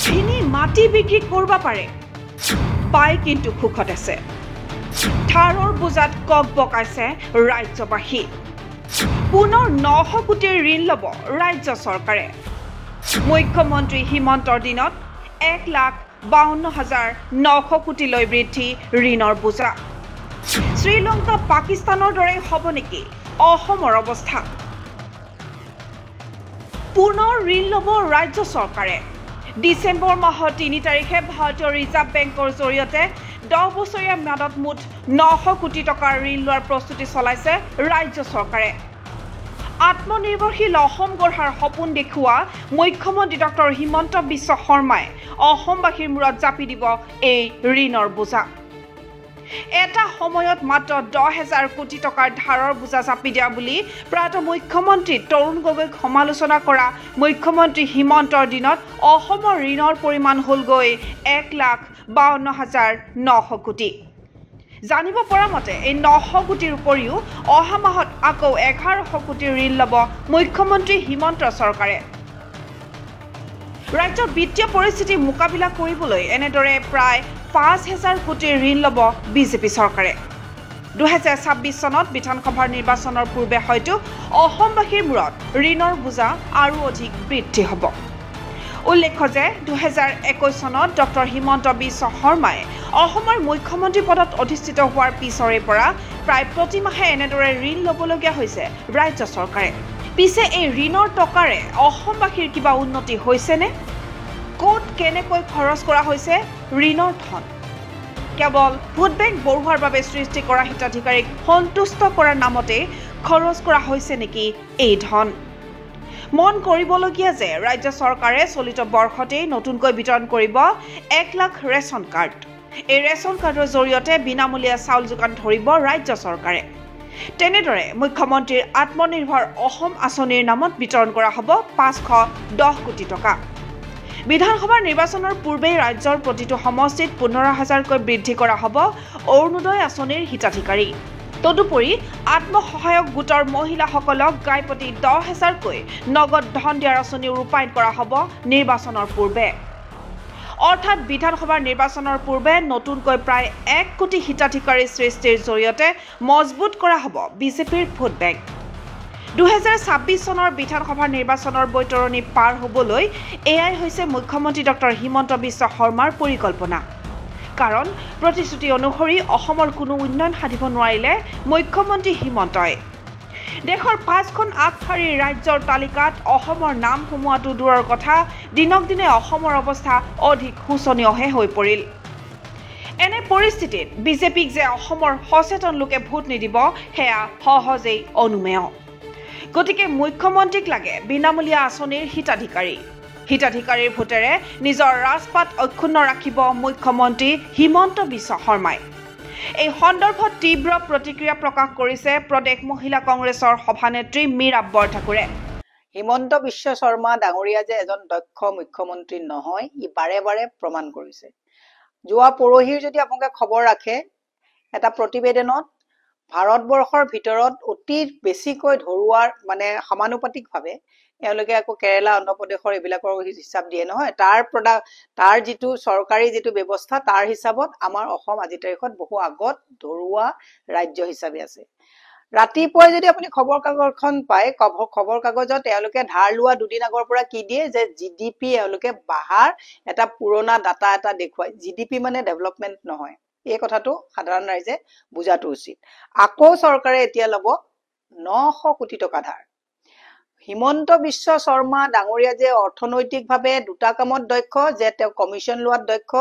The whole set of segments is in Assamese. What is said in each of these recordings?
যিনি মাটি বিক্ৰী কৰিব পাৰে পাই কিন্তু সুখত আছে থাৰৰ বুজাত কক বকাইছে ৰাজ্যবাসী পুনৰ 900 কোটিৰ ঋণ ল'ব ৰাজ্য চৰকাৰে মুখ্যমন্ত্ৰী হিমন্তৰ দিনত 1,52,900 কোটিলৈ বৃদ্ধি ঋণৰ বোজা শ্ৰীলংকা পাকিস্তানৰ দৰে হ'ব নেকি অসমৰ অৱস্থা পুনৰ ঋণ ল'ব ৰাজ্য চৰকাৰে ডিচেম্বৰ মাহৰ 3 তাৰিখে ভাৰতীয় ৰিজাৰ্ভ বেংকৰ জৰিয়তে 10 বছৰীয়া ম্যাদত মুঠ 900 কোটি টকাৰ ঋণ লোৱাৰ প্ৰস্তুতি চলাইছে ৰাজ্য চৰকাৰে আত্মনিৰ্ভৰশীল অসম গঢ়াৰ সপোন দেখুওৱা মুখ্যমন্ত্ৰী ডক্টৰ হিমন্ত বিশ্ব শৰ্মাই অসমবাসীৰ মূৰত জাপি দিব এই ঋণৰ বোজা এটা সময়ত মাত্ৰ 10,000 কোটি টকাৰ ধাৰৰ বোজা জাপি দিয়া বুলি প্ৰায়ত মুখ্যমন্ত্ৰী তৰুণ গগৈক সমালোচনা কৰা মুখ্যমন্ত্ৰী হিমন্তৰ দিনত অসমৰ ঋণৰ পৰিমাণ হ'লগৈ 1,52,900 কোটি জানিব পৰা মতে এই 900 কোটিৰ উপৰিও অহা মাহত আকৌ 1100 কোটিৰ ঋণ ল'ব মুখ্যমন্ত্ৰী হিমন্ত চৰকাৰে ৰাজ্যৰ বিত্তীয় পৰিস্থিতি মোকাবিলা কৰিবলৈ এনেদৰে প্ৰায় 5,000 কোটিৰ ঋণ ল'ব বিজেপি চৰকাৰে 2026 চনত বিধানসভাৰ নিৰ্বাচনৰ পূৰ্বে হয়তো অসমবাসীৰ মূৰত ঋণৰ বোজা আৰু অধিক বৃদ্ধি হ'ব উল্লেখ্য যে 2021 চনত ডক্টৰ হিমন্ত বিশ্ব শৰ্মাই অসমৰ মুখ্যমন্ত্ৰী পদত অধিষ্ঠিত হোৱাৰ পিছৰে পৰা প্ৰায় প্ৰতি মাহে এনেদৰে ঋণ ল'বলগীয়া হৈছে ৰাজ্য চৰকাৰে পিছে এই ঋণৰ টকাৰে অসমবাসীৰ কিবা উন্নতি হৈছেনে ক'ত কেনেকৈ খৰচ কৰা হৈছে ঋণৰ ধন কেৱল ভোট বেংক বঢ়োৱাৰ বাবে সৃষ্টি কৰা হিতাধিকাৰীক সন্তুষ্ট কৰাৰ নামতে খৰচ কৰা হৈছে নেকি এই ধন মন কৰিবলগীয়া যে ৰাজ্য চৰকাৰে চলিত বৰ্ষতেই নতুনকৈ বিতৰণ কৰিব 1 লাখ ৰেচন কাৰ্ড এই ৰেচন কাৰ্ডৰ জৰিয়তে বিনামূলীয়া চাউল যোগান ধৰিব ৰাজ্য চৰকাৰে তেনেদৰে মুখ্যমন্ত্ৰীৰ আত্মনিৰ্ভৰ অসম আঁচনিৰ নামত বিতৰণ কৰা হ'ব 510 কোটি টকা বিধানসভাৰ নিৰ্বাচনৰ পূৰ্বে ৰাজ্যৰ প্ৰতিটো সমষ্টিত 15,000কৈ বৃদ্ধি কৰা হ'ব অৰুণোদয় আঁচনিৰ হিতাধিকাৰী তদুপৰি আত্মসহায়ক গোটৰ মহিলাসকলক গাইপতি 10,000কৈ নগদ ধন দিয়াৰ আঁচনি ৰূপায়ণ কৰা হ'ব নিৰ্বাচনৰ পূৰ্বে অৰ্থাৎ বিধানসভাৰ নিৰ্বাচনৰ পূৰ্বে নতুনকৈ প্ৰায় 1 কোটি হিতাধিকাৰী সৃষ্টিৰ জৰিয়তে মজবুত কৰা হ'ব বিজেপিৰ ভোট বেংক 2026 চনৰ বিধানসভাৰ নিৰ্বাচনৰ বৈতৰণি পাৰ হ'বলৈ এয়াই হৈছে মুখ্যমন্ত্ৰী ডক্টৰ হিমন্ত বিশ্ব শৰ্মাৰ পৰিকল্পনা কাৰণ প্ৰতিশ্ৰুতি অনুসৰি অসমৰ কোনো উন্নয়ন সাধিব নোৱাৰিলে মুখ্যমন্ত্ৰী হিমন্তই দেশৰ 5খন আগশাৰীৰ ৰাজ্যৰ তালিকাত অসমৰ নাম সোমোৱাটো দূৰৰ কথা দিনক দিনে অসমৰ অৱস্থা অধিক শোচনীয়হে হৈ পৰিল এনে পৰিস্থিতিত বিজেপিক যে অসমৰ সচেতন লোকে ভোট নিদিব হেয়া সহজেই অনুমেয় গতিকে মুখ্যমন্ত্ৰীক লাগে বিনামূলীয়া আঁচনিৰ হিতাধিকাৰীৰ ভোটেৰে নিজৰ ৰাজপাট অক্ষুণ্ণ ৰাখিব মুখ্যমন্ত্ৰী হিমন্ত বিশ্ব শৰ্মাই এই সন্দৰ্ভত তীব্ৰ প্ৰতিক্ৰিয়া প্ৰকাশ কৰিছে প্ৰদেশ মহিলা কংগ্ৰেছৰ সভানেত্ৰী মীৰা বৰঠাকুৰে হিমন্ত বিশ্ব শৰ্মা ডাঙৰীয়া যে এজন দক্ষ মুখ্যমন্ত্ৰী নহয় ই বাৰে বাৰে প্ৰমাণ কৰিছে যোৱা পৰহিৰ যদি আপোনালোকে খবৰ ৰাখে এটা প্ৰতিবেদনত ভাৰতবৰ্ষৰ ভিতৰত অতি বেছিকৈ ধৰুৱাৰ মানে সমানুপাতিকভাৱে এওঁলোকে আকৌ কেৰালা অন্ধ্ৰপ্ৰদেশৰ এইবিলাকৰ হিচাপ দিয়ে নহয় তাৰ যিটো চৰকাৰী যিটো ব্যৱস্থা তাৰ হিচাপত আমাৰ অসম আজি তাৰিখত বহু আগত ধৰুৱা ৰাজ্য হিচাপে আছে ৰাতিপুৱাই যদি আপুনি খবৰ কাগজখন পায় খবৰ কাগজত তেওঁলোকে ধাৰ লোৱা দুদিন আগৰ পৰা কি দিয়ে যে জিডিপি এওঁলোকে বাহাৰ এটা পুৰণা ডাটা এটা দেখুৱায় জিডিপি মানে ডেভেলপমেন্ট নহয় এই কথাটো সাধাৰণ ৰাইজে বুজাটো উচিত আকৌ চৰকাৰে এতিয়া ল'ব 900 কোটি টকা ধাৰ হিমন্ত বিশ্ব শৰ্মা ডাঙৰীয়া যে অৰ্থনৈতিকভাৱে দুটা কামত দক্ষ যে তেওঁ কমিশন লোৱাত দক্ষ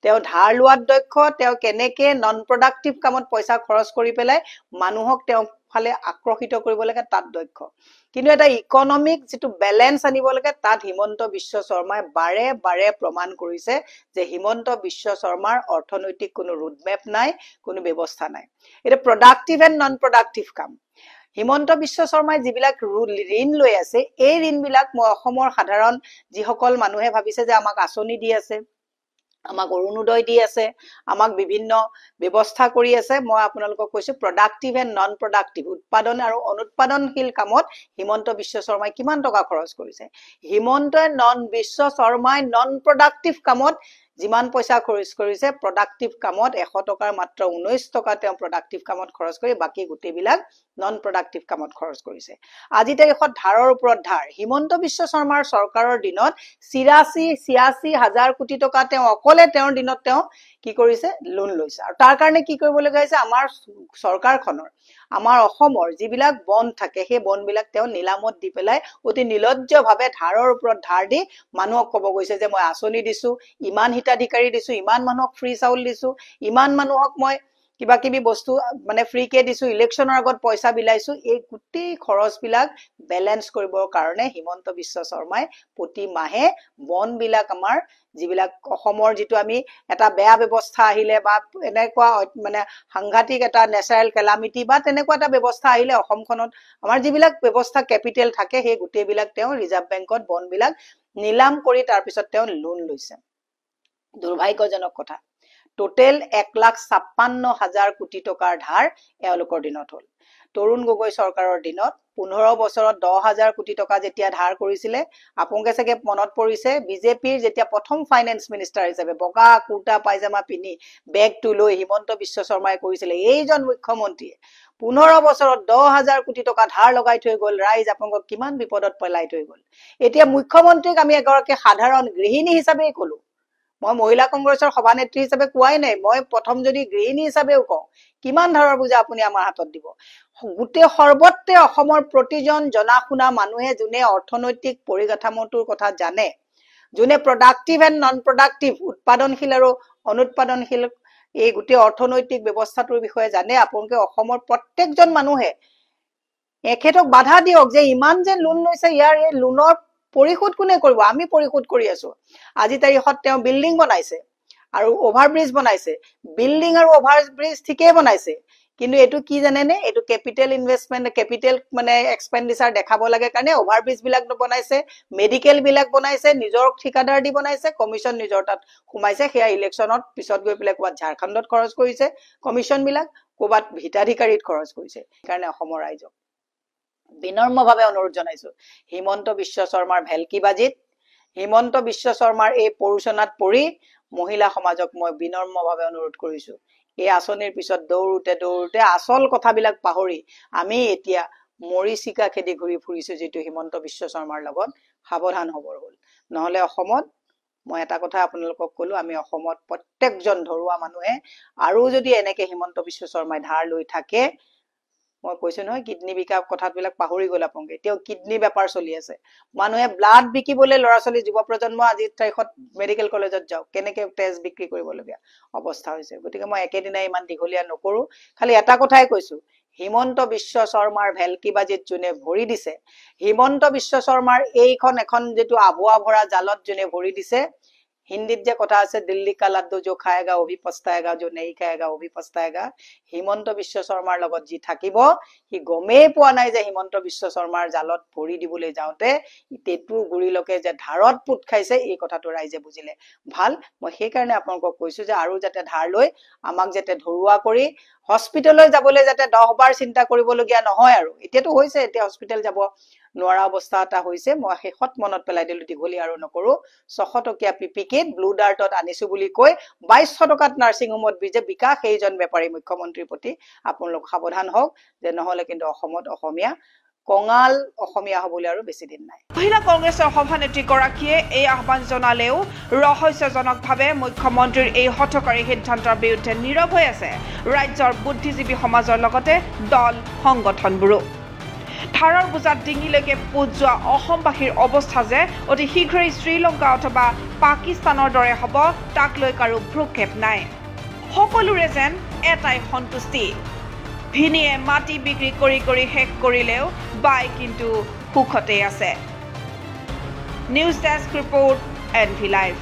তেওঁ ধাৰ লোৱাত দক্ষ তেওঁ কেনেকে নন প্ৰডাক্টিভ কামত পইচা খৰচ কৰি পেলাই মানুহক তেওঁ ফালে আকৰ্ষিত কৰিব লাগে তাত দক্ষ কিন্তু এটা ইকোনমিক যেটো ব্যালেন্স আনিব লাগে তাত হিমন্ত বিশ্ব শৰ্মাই বাৰে বাৰে প্ৰমাণ কৰিছে যে হিমন্ত বিশ্ব শৰ্মাৰ অৰ্থনৈতিক কোনো ৰোড ম্যাপ নাই কোনো ব্যৱস্থা নাই এটা প্ৰডাক্টিভ এণ্ড নন প্ৰডাক্টিভ কাম হিমন্ত বিশ্ব শৰ্মাই যিবিলাক ঋণ লৈ আছে এই ঋণবিলাক মই অসমৰ সাধাৰণ যিসকল মানুহে ভাবিছে যে আমাক আঁচনি দি আছে আমাক অৰুণোদয় দি আছে, আমাক বিভিন্ন ব্যৱস্থা কৰি আছে। মই আপোনালোকক কৈছো প্ৰডাক্টিভ এণ্ড নন প্ৰডাক্টিভ, উৎপাদন আৰু অনুৎপাদনশীল কামত হিমন্ত বিশ্ব শৰ্মাই কিমান টকা খৰচ কৰিছে। বিশ্ব শৰ্মাই নন প্ৰডাক্টিভ কামত যিমান পইচা খৰচ কৰিছে, প্ৰডাক্টিভ কামত 100 টকাৰ মাত্ৰ 19 টকা তেওঁ প্ৰডাক্টিভ কামত খৰচ কৰি বাকি গোটেইবিলাক নন প্ৰডাক্টিভ কামত খৰচ কৰিছে। আজি তাৰিখত ধাৰৰ ওপৰত ধাৰ। হিমন্ত বিশ্ব শৰ্মাৰ চৰকাৰৰ দিনত 86 হাজাৰ কোটি টকা তেওঁ অকলে তেওঁৰ দিনত তেওঁ কি কৰিছে, লোন লৈছে। আৰু তাৰ কাৰণে কি কৰিব লগা হৈছে, আমাৰ চৰকাৰখনৰ, আমাৰ অসমৰ যিবিলাক বন থাকে সেই বনবিলাক তেওঁ নিলামত দি পেলাই অতি নিলজ্জভাৱে ধাৰৰ ওপৰত ধাৰ দি মানুহক ক'ব গৈছে যে মই আঁচনি দিছো, ইমান হিতাধিকাৰী দিছো, ইমান মানুহক ফ্ৰী চাউল দিছো, ইমান মানুহক মই কিবা কিবি বস্তু মানে ফ্ৰীকে দিছো, ইলেকশ্যনৰ আগত পইচা বিলাইছো। এই গোটেই খৰচবিলাক বেলেঞ্চ কৰিবৰ কাৰণে হিমন্ত বিশ্ব শৰ্মাই প্ৰতি মাহে বনবিলাক, আমাৰ যিবিলাক অসমৰ যিটো আমি এটা বেয়া ব্যৱস্থা আহিলে বা এনেকুৱা মানে সাংঘাতিক এটা নেচাৰেল কেলামিটি বা তেনেকুৱা এটা ব্যৱস্থা আহিলে অসমখনত আমাৰ যিবিলাক ব্যৱস্থা কেপিটেল থাকে সেই গোটেইবিলাক তেওঁ ৰিজাৰ্ভ বেংকত বনবিলাক নিলাম কৰি তাৰপিছত তেওঁ লোন লৈছে। দুৰ্ভাগ্যজনক কথা, টোটেল 1,56,000 কোটি টকাৰ ধাৰ এওঁলোকৰ দিনত হ'ল। তৰুণ গগৈ চৰকাৰৰ দিনত 15 বছৰত 10,000 কোটি টকা যেতিয়া ধাৰ কৰিছিলে, আপোনালোকে চাগে মনত পৰিছে, বিজেপিৰ যেতিয়া প্ৰথম ফাইনেন্স মিনিষ্টাৰ হিচাপে বগা কুৰ্তা পায়জামা পিন্ধি বেগটো লৈ হিমন্ত বিশ্ব শৰ্মাই কৰিছিলে, এইজন মুখ্যমন্ত্ৰীয়ে 15 বছৰত 10,000 কোটি টকা ধাৰ লগাই থৈ গ'ল। ৰাইজ আপোনালোকক কিমান বিপদত পেলাই থৈ গ'ল। এতিয়া মুখ্যমন্ত্ৰীক আমি এগৰাকী সাধাৰণ গৃহিণী হিচাপেই ক'লো, মই মহিলা কংগ্ৰেছৰ সভানেত্ৰী হিচাপে কোৱাই নাই, মই প্ৰথম যদি গৃহিণী হিচাপেও কওঁ, কিমান ধাৰৰ বোজা আপুনি আমাৰ হাতত দিব। গোটেই সৰ্বত্ৰে অসমৰ প্ৰতিজন জনা শুনা মানুহে, যোনে অৰ্থনৈতিক পৰিকাঠামোটোৰ কথা জানে, যোনে প্ৰডাক্টিভ এণ্ড নন প্ৰডাক্টিভ, উৎপাদনশীল আৰু অনুৎপাদনশীল এই গোটেই অৰ্থনৈতিক ব্যৱস্থাটোৰ বিষয়ে জানে, আপোনালোকে অসমৰ প্ৰত্যেকজন মানুহে এখেতক বাধা দিয়ক যে ইমান যে লোন লৈছে, ইয়াৰ এই লোনৰ পৰিশোধ কোনে কৰিব? আমি পৰিশোধ কৰি আছো। আজি তাৰিখত তেওঁ বিল্ডিং বনাইছে আৰু অভাৰব্ৰিজ বনাইছে, বিল্ডিং আৰু অভাৰব্ৰিজ ঠিকেই বনাইছে, কিন্তু এইটো কি জানেনে, এইটো কেপিটেল ইনভেষ্টমেণ্ট, কেপিটেল মানে এক্সপেণ্ডিচাৰ দেখাব লাগে কাৰণে অভাৰব্ৰিজ বিলাক বনাইছে, মেডিকেল বিলাক বনাইছে, নিজৰ ঠিকাদাৰ দি বনাইছে, কমিশ্যন নিজৰ তাত সোমাইছে। সেয়া ইলেকশ্যনত পিছত গৈ পেলাই ক'ৰবাত ঝাৰখণ্ডত খৰচ কৰিছে কমিশ্যন বিলাক, ক'ৰবাত হিতাধিকাৰীত খৰচ কৰিছে। সেইকাৰণে অসমৰ ৰাইজক বিনম্ৰভাৱে অনুৰোধ জনাইছো, হিমন্ত বিশ্ব শৰ্মাৰ ভেলকিবাজিত, হিমন্ত বিশ্ব শৰ্মাৰ এই পৰোচনাত পৰি মহিলা সমাজক মই বিনম্ৰভাৱে অনুৰোধ কৰিছো, এই আঁচনিৰ পিছত দৌৰোতে দৌৰোতে আচল কথাবিলাক পাহৰি আমি এতিয়া মৰিচিকা খেদি ঘূৰি ফুৰিছো, যিটো হিমন্ত বিশ্ব শৰ্মাৰ লগত সাৱধান হ'বৰ হ'ল। নহ'লে অসমত, মই এটা কথা আপোনালোকক ক'লো, আমি অসমত প্ৰত্যেকজন ধৰুৱা মানুহে আৰু যদি এনেকে হিমন্ত বিশ্ব শৰ্মাই ধাৰ লৈ থাকে, মই কৈছো নহয়, কিডনী বিকা কথাবিলাক পাহৰি গ'ল আপোনালোকে। এতিয়াও কিডনী বেপাৰ চলি আছে, মানুহে ব্লাড বিকিবলৈ ল'ৰা ছোৱালী যুৱ প্ৰজন্ম আজিৰ তাৰিখত মেডিকেল কলেজত যাওক, কেনেকে তেজ বিক্ৰী কৰিবলগীয়া অৱস্থা হৈছে। গতিকে মই একেদিনাই ইমান দীঘলীয়া নকৰো, খালি এটা কথাই কৈছো, হিমন্ত বিশ্ব শৰ্মাৰ ভেলকিবাজিত যোনে ভৰি দিছে, হিমন্ত বিশ্ব শৰ্মাৰ এইখন এখন যিটো আভুৱা ভৰা জালত যোনে ভৰি দিছে, হিন্দীত যে কথা আছে, দিল্লী কা লাড্ডু जो खाएगा वो भी पछताएगा, जो नहीं खाएगा वो भी पछताएगा। হিমন্ত বিশ্ব শৰ্মাৰ লগত যি থাকিব, সি গমেই পোৱা নাই যে হিমন্ত বিশ্ব শৰ্মাৰ জালত ভৰি দিবলৈ যাওঁতে তেতু গুৰিলৈকে যে ধাৰত পুত খাইছে, এই কথাটো ৰাইজে বুজিলে ভাল। মই সেইকাৰণে আপোনালোকক কৈছো যে আৰু যাতে ধাৰ লৈ আমাক যাতে ধৰুৱা কৰি হস্পিটেললৈ যাবলৈ যাতে 10 বাৰ চিন্তা কৰিবলগীয়া নহয়। আৰু এতিয়াতো হৈছে, এতিয়া হস্পিটেল যাব নোৱাৰা অৱস্থা এটা হৈছে। মই শেষত মনত পেলাই দিলো, দীঘলীয়া আৰু নকৰো, 600 টকীয়া পিপিকিট ব্লু ডাৰ্টত আনিছো বুলি কৈ 2200 টকাত নাৰ্ছিং হোমত বিকা সেইজন বেপাৰী মুখ্যমন্ত্ৰীৰ প্ৰতি আপোনালোক সাৱধান হওক, যে নহলে কিন্তু অসমত অসমীয়া কঙাল অসমীয়া হ'বলৈ আৰু বেছি দিন নাই। মহিলা কংগ্ৰেছৰ সভানেত্ৰীগৰাকীয়ে এই আহ্বান জনালেও ৰহস্যজনকভাৱে মুখ্যমন্ত্ৰীৰ এই হঠকাৰী সিদ্ধান্তৰ বিৰুদ্ধে নীৰৱ হৈ আছে ৰাজ্যৰ বুদ্ধিজীৱী সমাজৰ লগতে দল সংগঠনবোৰো। ধাৰৰ বোজাত ডিঙিলৈকে পোত যোৱা অসমবাসীৰ অৱস্থা যে অতি শীঘ্ৰেই শ্ৰীলংকা অথবা পাকিস্তানৰ দৰে হ'ব, তাক লৈ কাৰো ভ্ৰক্ষেপ নাই। সকলোৰে যেন এটাই সন্তুষ্টি, ভিনীয়ে মাটি বিক্ৰী কৰি কৰি শেষ কৰিলেও বাই কিন্তু সুখতেই আছে। News desk report NV Live।